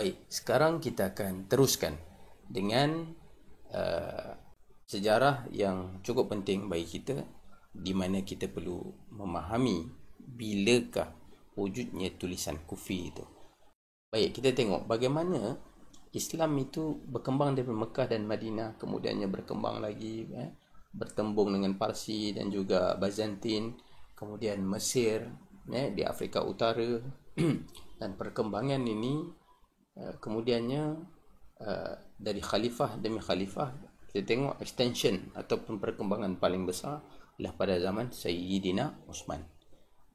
Baik, sekarang kita akan teruskan dengan sejarah yang cukup penting bagi kita, di mana kita perlu memahami bilakah wujudnya tulisan Kufi itu. Baik, kita tengok bagaimana Islam itu berkembang dari Mekah dan Madinah, kemudiannya berkembang lagi, bertembung dengan Parsi dan juga Byzantine, kemudian Mesir, di Afrika Utara. Dan perkembangan ini kemudiannya dari khalifah demi khalifah, kita tengok extension ataupun perkembangan paling besar adalah pada zaman Sayyidina Uthman.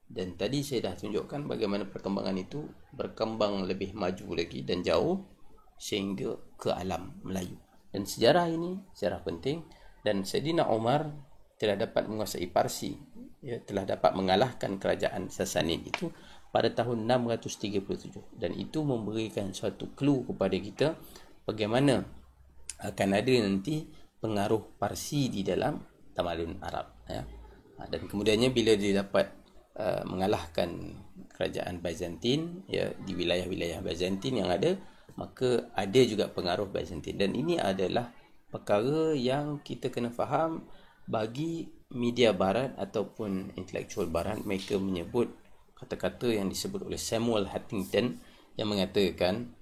Dan tadi saya dah tunjukkan bagaimana perkembangan itu berkembang lebih maju lagi dan jauh sehingga ke alam Melayu. Dan sejarah ini sejarah penting, dan Sayyidina Umar telah dapat menguasai Parsi, telah dapat mengalahkan kerajaan Sassanid itu pada tahun 637, dan itu memberikan suatu clue kepada kita bagaimana akan ada nanti pengaruh Parsi di dalam tamadun Arab, Dan kemudiannya bila dia dapat mengalahkan kerajaan Byzantine, di wilayah-wilayah Byzantine yang ada, maka ada juga pengaruh Byzantine. Dan ini adalah perkara yang kita kena faham. Bagi media barat ataupun intelektual barat, mereka menyebut kata-kata yang disebut oleh Samuel Huntington yang mengatakan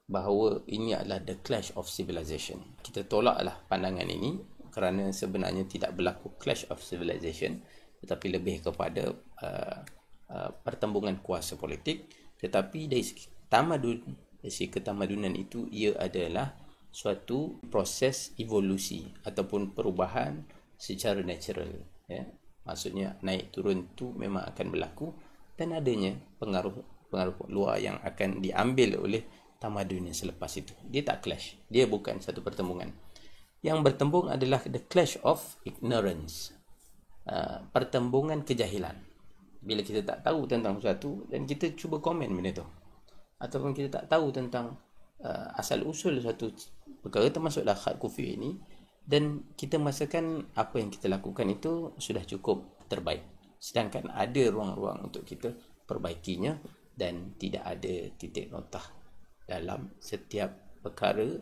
bahawa ini adalah the clash of civilization. Kita tolaklah pandangan ini kerana sebenarnya tidak berlaku clash of civilization, tetapi lebih kepada pertembungan kuasa politik. Tetapi dari segi tamadun, dari segi ketamadunan itu, ia adalah suatu proses evolusi ataupun perubahan secara natural, maksudnya naik turun tu memang akan berlaku, dan adanya pengaruh luar yang akan diambil oleh tamadun yang selepas itu. Dia tak clash, dia bukan satu pertembungan. Yang bertembung adalah the clash of ignorance, pertembungan kejahilan. Bila kita tak tahu tentang sesuatu dan kita cuba komen benda tu, ataupun kita tak tahu tentang asal usul satu perkara, termasuklah khat Kufi ini, dan kita merasakan apa yang kita lakukan itu sudah cukup terbaik, sedangkan ada ruang-ruang untuk kita perbaikinya, dan tidak ada titik notah dalam setiap perkara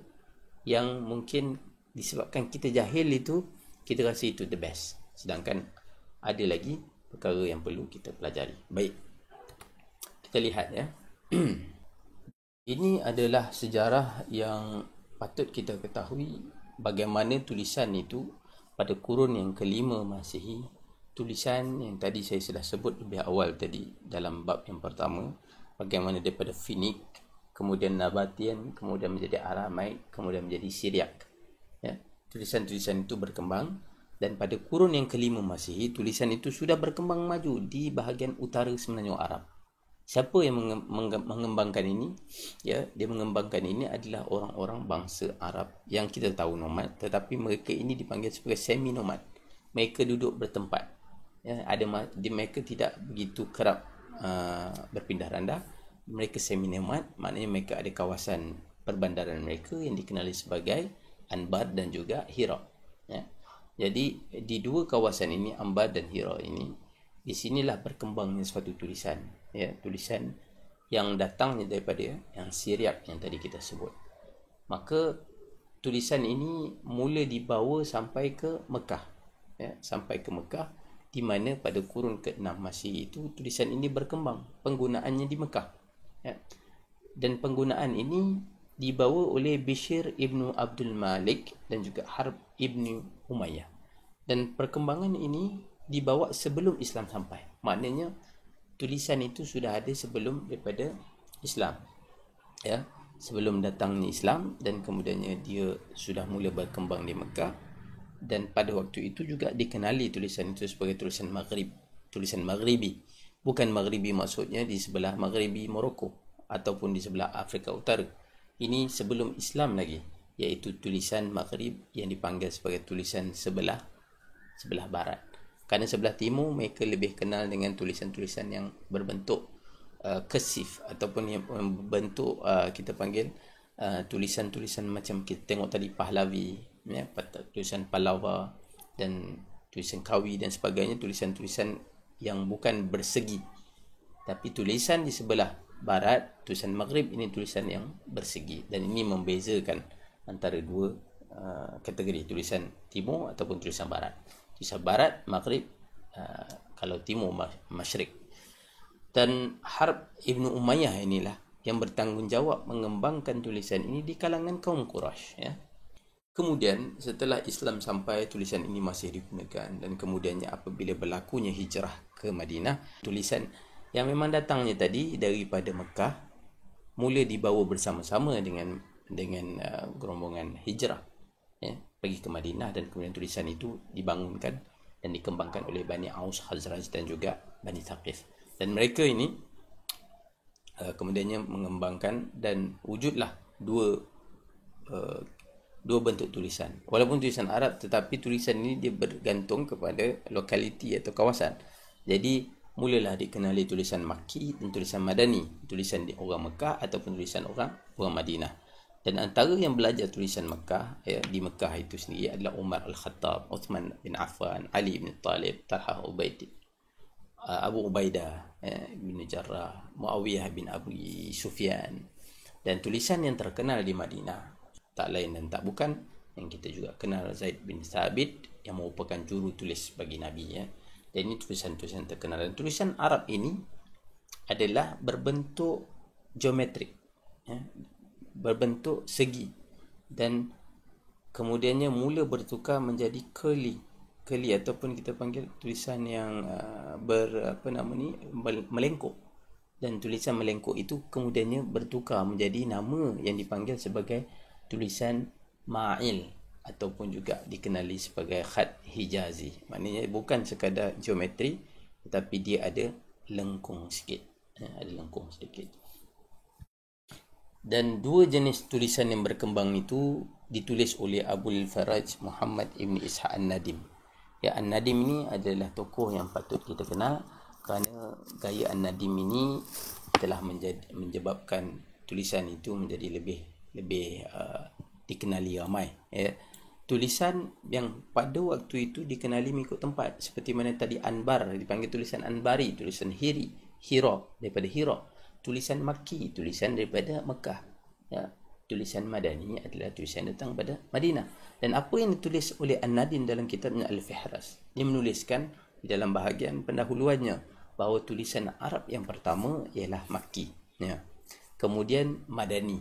yang mungkin disebabkan kita jahil itu, kita rasa itu the best, sedangkan ada lagi perkara yang perlu kita pelajari. Baik, kita lihat Ini adalah sejarah yang patut kita ketahui bagaimana tulisan itu pada kurun yang kelima Masihi, tulisan yang tadi saya sudah sebut lebih awal tadi dalam bab yang pertama, bagaimana daripada Finik, kemudian Nabatian, kemudian menjadi Aramaik, kemudian menjadi Syriak. Tulisan-tulisan itu berkembang, dan pada kurun yang kelima Masihi, tulisan itu sudah berkembang maju di bahagian utara semenanjung Arab. Siapa yang mengembangkan ini? Dia mengembangkan ini adalah orang-orang bangsa Arab yang kita tahu nomad, tetapi mereka ini dipanggil sebagai semi-nomad. Mereka duduk bertempat. Mereka tidak begitu kerap berpindah randah. Mereka semi-nomad, maknanya mereka ada kawasan perbandaran mereka yang dikenali sebagai Anbar dan juga Hira. Jadi di dua kawasan ini, Anbar dan Hira ini, di sinilah berkembangnya suatu tulisan, tulisan yang datangnya daripada yang Syriak yang tadi kita sebut. Maka tulisan ini mula dibawa sampai ke Mekah, sampai ke Mekah, di mana pada kurun ke-6 Masihi itu tulisan ini berkembang, penggunaannya di Mekah, dan penggunaan ini dibawa oleh Bishr ibnu Abdul Malik dan juga Harb ibnu Umayyah, dan perkembangan ini dibawa sebelum Islam sampai. Maknanya tulisan itu sudah ada sebelum daripada Islam, sebelum datangnya Islam, dan kemudiannya dia sudah mula berkembang di Mekah. Dan pada waktu itu juga dikenali tulisan itu sebagai tulisan Maghrib, tulisan Maghribi. Bukan Maghribi maksudnya di sebelah Maghribi Morocco ataupun di sebelah Afrika Utara. Ini sebelum Islam lagi, iaitu tulisan Maghrib yang dipanggil sebagai tulisan sebelah barat. Kerana sebelah timur mereka lebih kenal dengan tulisan-tulisan yang berbentuk kersif, ataupun yang berbentuk kita panggil tulisan-tulisan macam kita tengok tadi Pahlavi, tulisan Pahlawa dan tulisan Kawi dan sebagainya, tulisan-tulisan yang bukan bersegi, tapi tulisan di sebelah barat, tulisan maghrib ini tulisan yang bersegi, dan ini membezakan antara dua kategori, tulisan timur ataupun tulisan barat. Tulisan barat maghrib, kalau timur masyrik. Dan Harb Ibnu Umayyah inilah yang bertanggungjawab mengembangkan tulisan ini di kalangan kaum Quraisy, ya. Kemudian setelah Islam sampai, tulisan ini masih digunakan, dan kemudiannya apabila berlakunya hijrah ke Madinah, tulisan yang memang datangnya tadi daripada Mekah mula dibawa bersama-sama dengan gerombongan hijrah, ya, pergi ke Madinah, dan kemudian tulisan itu dibangunkan dan dikembangkan oleh Bani Aus, Khazraj dan juga Bani Thaqif. Dan mereka ini kemudiannya mengembangkan, dan wujudlah dua bentuk tulisan. Walaupun tulisan Arab, tetapi tulisan ini dia bergantung kepada lokaliti atau kawasan. Jadi mulalah dikenali tulisan Makki dan tulisan Madani, tulisan di orang Mekah ataupun tulisan orang Madinah. Dan antara yang belajar tulisan Mekah, ya, di Mekah itu sendiri adalah Umar Al-Khattab, Uthman bin Affan, Ali bin Talib, Talhah Abu Ubaidah bin Jarrah, Muawiyah bin Abi Sufyan. Dan tulisan yang terkenal di Madinah tak lain dan tak bukan yang kita juga kenal, Zaid bin Thabit, yang merupakan juru tulis bagi Nabi, ya. Dan ini tulisan-tulisan terkenal. Dan tulisan Arab ini adalah berbentuk geometrik, ya, berbentuk segi, dan kemudiannya mula bertukar menjadi curly ataupun kita panggil tulisan yang melengkuk. Dan tulisan melengkuk itu kemudiannya bertukar menjadi nama yang dipanggil sebagai tulisan ma'il, ataupun juga dikenali sebagai khat hijazi. Maknanya bukan sekadar geometri, tetapi dia ada lengkung sikit, sedikit. Dan dua jenis tulisan yang berkembang itu ditulis oleh Abul Faraj Muhammad Ibn Ishaq An-Nadim. Ya, An-Nadim ini adalah tokoh yang patut kita kenal, kerana gaya An-Nadim ini telah menyebabkan tulisan itu menjadi lebih dikenali ramai, ya. Tulisan yang pada waktu itu dikenali mengikut tempat, seperti mana tadi Anbar dipanggil tulisan Anbari, tulisan Hira daripada Hira, tulisan Makki tulisan daripada Mekah, ya. Tulisan Madani adalah tulisan datang pada Madinah. Dan apa yang ditulis oleh An-Nadim dalam kitabnya Al-Fihras, dia menuliskan di dalam bahagian pendahuluannya bahawa tulisan Arab yang pertama ialah Makki, ya. Kemudian Madani.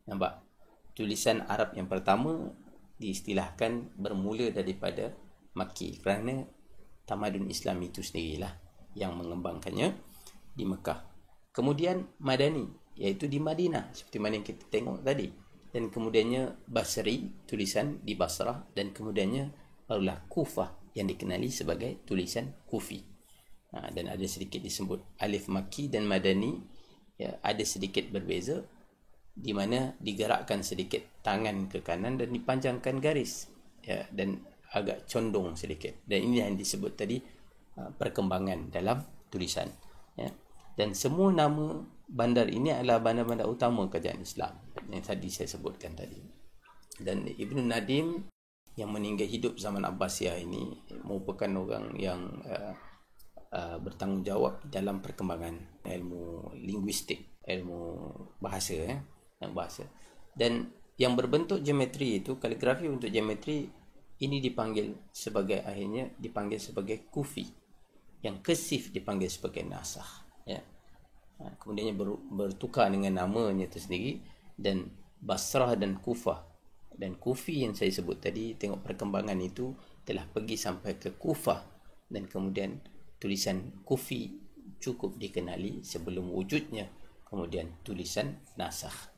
Nampak? Tulisan Arab yang pertama diistilahkan bermula daripada Makki, kerana tamadun Islam itu sendirilah yang mengembangkannya di Mekah. Kemudian Madani, iaitu di Madinah, seperti mana yang kita tengok tadi. Dan kemudiannya Basri, tulisan di Basrah, dan kemudiannya barulah Kufah yang dikenali sebagai tulisan Kufi. Dan ada sedikit disebut alif Makki dan Madani, ya, ada sedikit berbeza, di mana digerakkan sedikit tangan ke kanan dan dipanjangkan garis, ya, dan agak condong sedikit. Dan ini yang disebut tadi perkembangan dalam tulisan, ya. Dan semua nama bandar ini adalah bandar-bandar utama kerajaan Islam yang tadi saya sebutkan tadi. Dan Ibn Nadim yang meninggal hidup zaman Abbasiyah ini merupakan orang yang bertanggungjawab dalam perkembangan ilmu linguistik, ilmu bahasa, ya. Dan yang berbentuk geometri itu, kaligrafi untuk geometri ini akhirnya dipanggil sebagai Kufi, yang kesif dipanggil sebagai Nasakh, ya. Kemudiannya bertukar dengan namanya itu sendiri, dan Basrah dan Kufah. Dan Kufi yang saya sebut tadi, tengok perkembangan itu telah pergi sampai ke Kufah, dan kemudian tulisan Kufi cukup dikenali sebelum wujudnya kemudian tulisan Nasakh.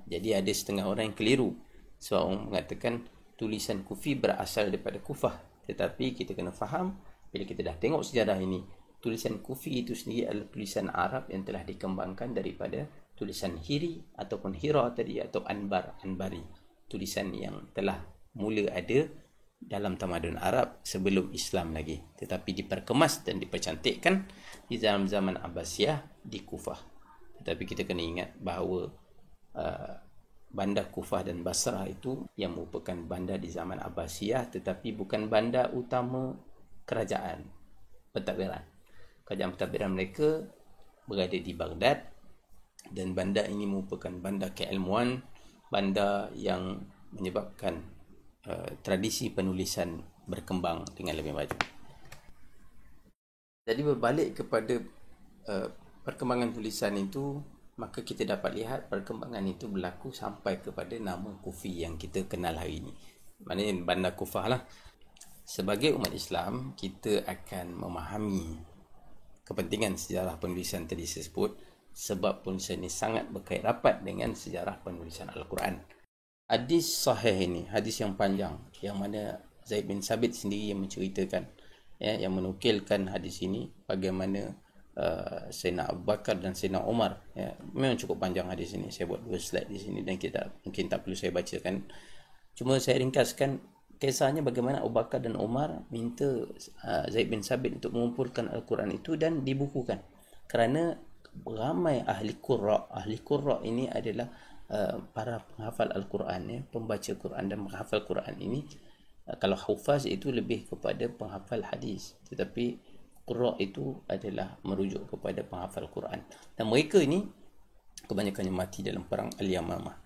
Jadi ada setengah orang yang keliru, sebab orang mengatakan tulisan Kufi berasal daripada Kufah. Tetapi kita kena faham, bila kita dah tengok sejarah ini, tulisan Kufi itu sendiri adalah tulisan Arab yang telah dikembangkan daripada tulisan Hiri ataupun Hira tadi, atau Anbari, tulisan yang telah mula ada dalam tamadun Arab sebelum Islam lagi, tetapi diperkemas dan dipercantikkan di zaman Abbasiyah di Kufah. Tetapi kita kena ingat bahawa bandar Kufah dan Basrah itu yang merupakan bandar di zaman Abbasiyah, tetapi bukan bandar utama kerajaan pentadbiran. Kerajaan pentadbiran mereka berada di Baghdad, dan bandar ini merupakan bandar keilmuan, bandar yang menyebabkan tradisi penulisan berkembang dengan lebih maju. Jadi berbalik kepada perkembangan tulisan itu, maka kita dapat lihat perkembangan itu berlaku sampai kepada nama Kufi yang kita kenal hari ini. Maknanya bandar Kufah lah. Sebagai umat Islam, kita akan memahami kepentingan sejarah penulisan tadi tersebut, sebab penulisan ini sangat berkait rapat dengan sejarah penulisan Al-Quran. Hadis sahih ini, hadis yang panjang, yang mana Zaid bin Sabit sendiri yang menceritakan, yang menukilkan hadis ini, bagaimana Sayyidina Abu Bakar dan Sayyidina Umar, memang cukup panjang hadis ini. Saya buat 2 slide di sini dan mungkin tak perlu saya bacakan. Cuma saya ringkaskan kisahnya bagaimana Abu Bakar dan Umar minta Zaid bin Sabit untuk mengumpulkan Al-Quran itu dan dibukukan. Kerana ramai ahli qurra ini adalah para penghafal Al-Quran, pembaca Quran dan menghafal Quran ini. Kalau hufaz itu lebih kepada penghafal hadis, tetapi qurra itu adalah merujuk kepada penghafal Quran. Dan mereka ini kebanyakannya mati dalam perang Al-Yamamah.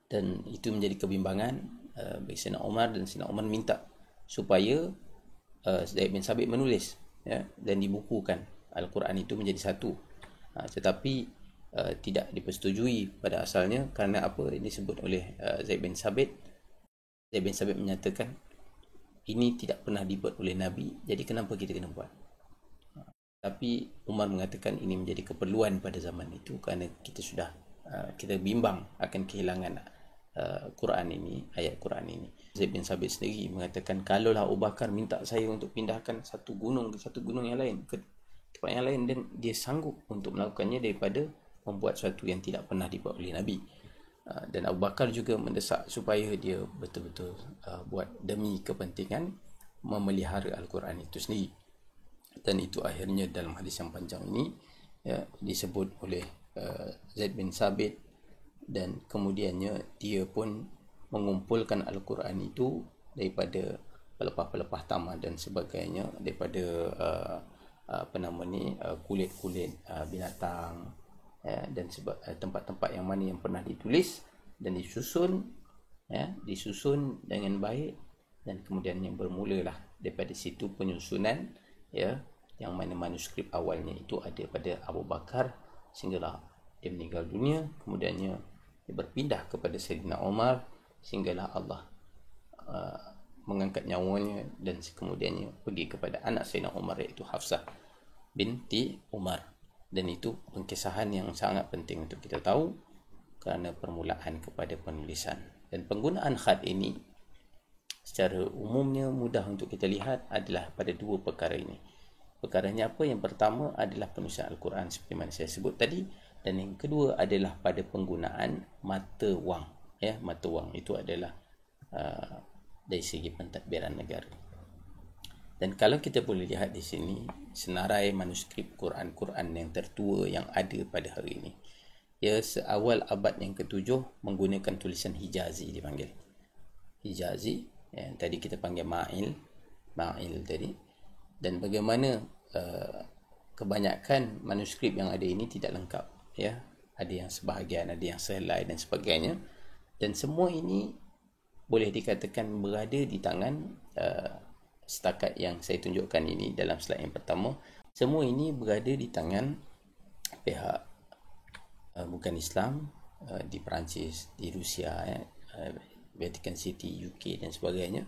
Dan itu menjadi kebimbangan bagi Sayyidina Umar, dan Sayyidina Umar minta supaya Zaid bin Sabit menulis, dan dibukukan Al-Quran itu menjadi satu. Tetapi tidak dipersetujui pada asalnya. Kerana apa? Ini disebut oleh Zaid bin Sabit. Zaid bin Sabit menyatakan ini tidak pernah dibuat oleh Nabi, jadi kenapa kita kena buat? Tapi Umar mengatakan ini menjadi keperluan pada zaman itu, kerana kita bimbang akan kehilangan Quran ini, ayat Quran ini. Zaid bin Sabit sendiri mengatakan, kalaulah Abu Bakar minta saya untuk pindahkan satu gunung ke satu gunung yang lain, ke tempat yang lain, dan dia sanggup untuk melakukannya daripada membuat sesuatu yang tidak pernah dibuat oleh Nabi. Dan Abu Bakar juga mendesak supaya dia betul-betul buat demi kepentingan memelihara Al-Quran itu sendiri. Dan itu akhirnya dalam hadis yang panjang ini disebut oleh Zaid bin Sabit, dan kemudiannya dia pun mengumpulkan Al-Quran itu daripada pelepah-pelepah tamah dan sebagainya, daripada kulit-kulit binatang, dan tempat-tempat yang mana yang pernah ditulis, dan disusun dengan baik, dan kemudian yang bermulalah daripada situ penyusunan, yang mana manuskrip awalnya itu ada pada Abu Bakar sehinggalah dia meninggal dunia. Kemudiannya dia berpindah kepada Sayyidina Umar sehinggalah Allah mengangkat nyawanya, dan kemudiannya pergi kepada anak Sayyidina Umar, iaitu Hafsah binti Umar. Dan itu pengkisahan yang sangat penting untuk kita tahu, kerana permulaan kepada penulisan. Dan penggunaan khat ini secara umumnya mudah untuk kita lihat adalah pada 2 perkara ini. Perkaranya apa? Yang pertama adalah penulisan Al-Quran seperti mana saya sebut tadi, dan yang kedua adalah pada penggunaan mata wang. Mata wang itu adalah dari segi pentadbiran negara. Dan kalau kita boleh lihat di sini, senarai manuskrip Quran yang tertua yang ada pada hari ini, seawal abad yang ke-7 menggunakan tulisan Hijazi, dipanggil Hijazi, yang tadi kita panggil Ma'il tadi. Dan bagaimana kebanyakan manuskrip yang ada ini tidak lengkap, ada yang sebahagian, ada yang sehelai dan sebagainya. Dan semua ini boleh dikatakan berada di tangan setakat yang saya tunjukkan ini dalam slide yang pertama. Semua ini berada di tangan pihak bukan Islam, di Perancis, di Rusia, Vatican City, UK dan sebagainya.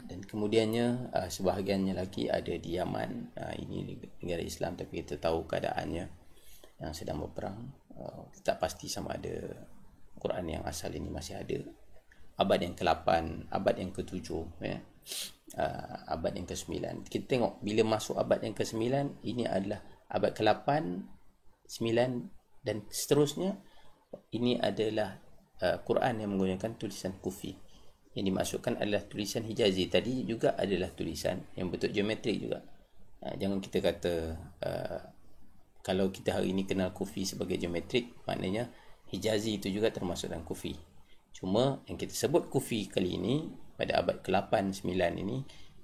Dan kemudiannya sebahagiannya lagi ada di Yaman. Ini negara Islam tapi kita tahu keadaannya yang sedang berperang. Tak pasti sama ada Quran yang asal ini masih ada. Abad yang ke-8, abad yang ke-7, abad yang ke-9. Kita tengok bila masuk abad yang ke-9, ini adalah abad ke-8, 9 dan seterusnya. Ini adalah Quran yang menggunakan tulisan Kufi. Yang dimasukkan adalah tulisan Hijazi. Tadi juga adalah tulisan yang bentuk geometrik juga. Jangan kita kata kalau kita hari ini kenal Kufi sebagai geometrik, maknanya Hijazi itu juga termasuk dalam Kufi. Cuma yang kita sebut Kufi kali ini pada abad ke-8, 9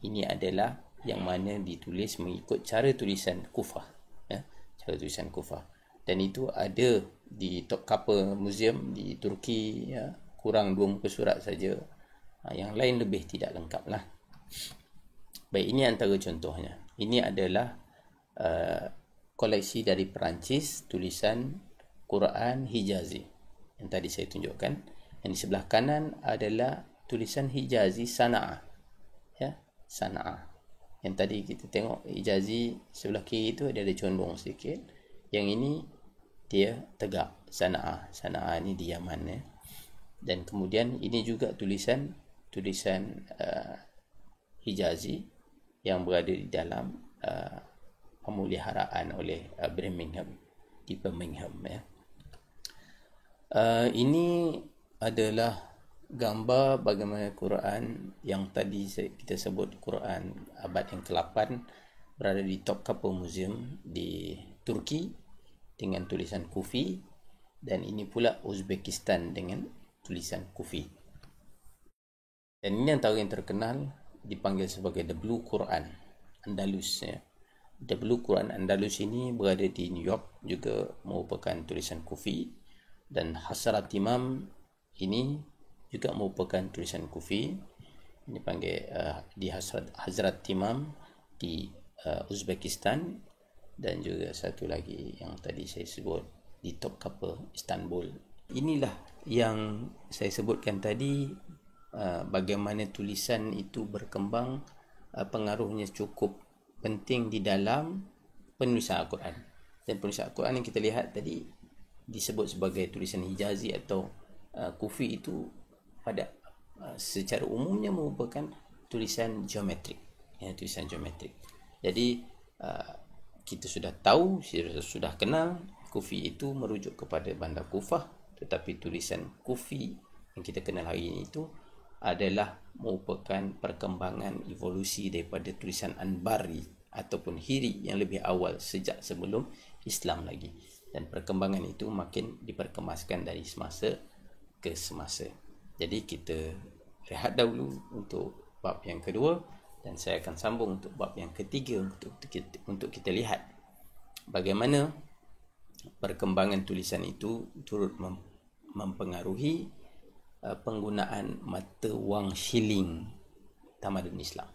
ini adalah yang mana ditulis mengikut cara tulisan Kufah, cara tulisan Kufah. Dan itu ada di Topkapi Museum di Turki, ya, kurang 2 muka surat saja. Yang lain lebih tidak lengkap lah. Baik, ini antara contohnya. Ini adalah koleksi dari Perancis, tulisan Quran Hijazi yang tadi saya tunjukkan. Yang di sebelah kanan adalah tulisan Hijazi Sana'ah, ya, Sana'ah. Yang tadi kita tengok Hijazi sebelah kiri itu dia ada condong sedikit. Yang ini dia tegak, Sana'ah. Sana'ah ni di Yaman, ya. Dan kemudian ini juga tulisan Hijazi yang berada di dalam pemeliharaan oleh Birmingham, di Birmingham, ya. Ini adalah gambar bagaimana Quran yang tadi kita sebut, Quran abad yang ke-8, berada di Topkapi Museum di Turki dengan tulisan Kufi, dan ini pula Uzbekistan dengan tulisan Kufi. Dan ini antara yang terkenal, dipanggil sebagai The Blue Quran Andalus, ya. The Blue Quran Andalus ini berada di New York, juga merupakan tulisan Kufi. Dan Hasrat Imam ini juga merupakan tulisan Kufi. Ini panggil di Hazrat Imam di Uzbekistan. Dan juga satu lagi yang tadi saya sebut di Topkapi, Istanbul. Inilah yang saya sebutkan tadi, bagaimana tulisan itu berkembang, pengaruhnya cukup penting di dalam penulisan Al-Quran. Dan penulisan Al-Quran yang kita lihat tadi disebut sebagai tulisan Hijazi atau Kufi itu pada secara umumnya merupakan tulisan geometrik, ya, tulisan geometrik. Jadi kita sudah tahu, sudah kenal Kufi itu merujuk kepada bandar Kufah, tetapi tulisan Kufi yang kita kenal hari ini itu adalah merupakan perkembangan evolusi daripada tulisan Anbari ataupun Hiri yang lebih awal sejak sebelum Islam lagi. Dan perkembangan itu makin diperkemaskan dari semasa ke semasa. Jadi kita rehat dahulu untuk bab yang kedua, dan saya akan sambung untuk bab yang ketiga untuk kita lihat bagaimana perkembangan tulisan itu turut mempengaruhi penggunaan mata wang shilling tamadun Islam.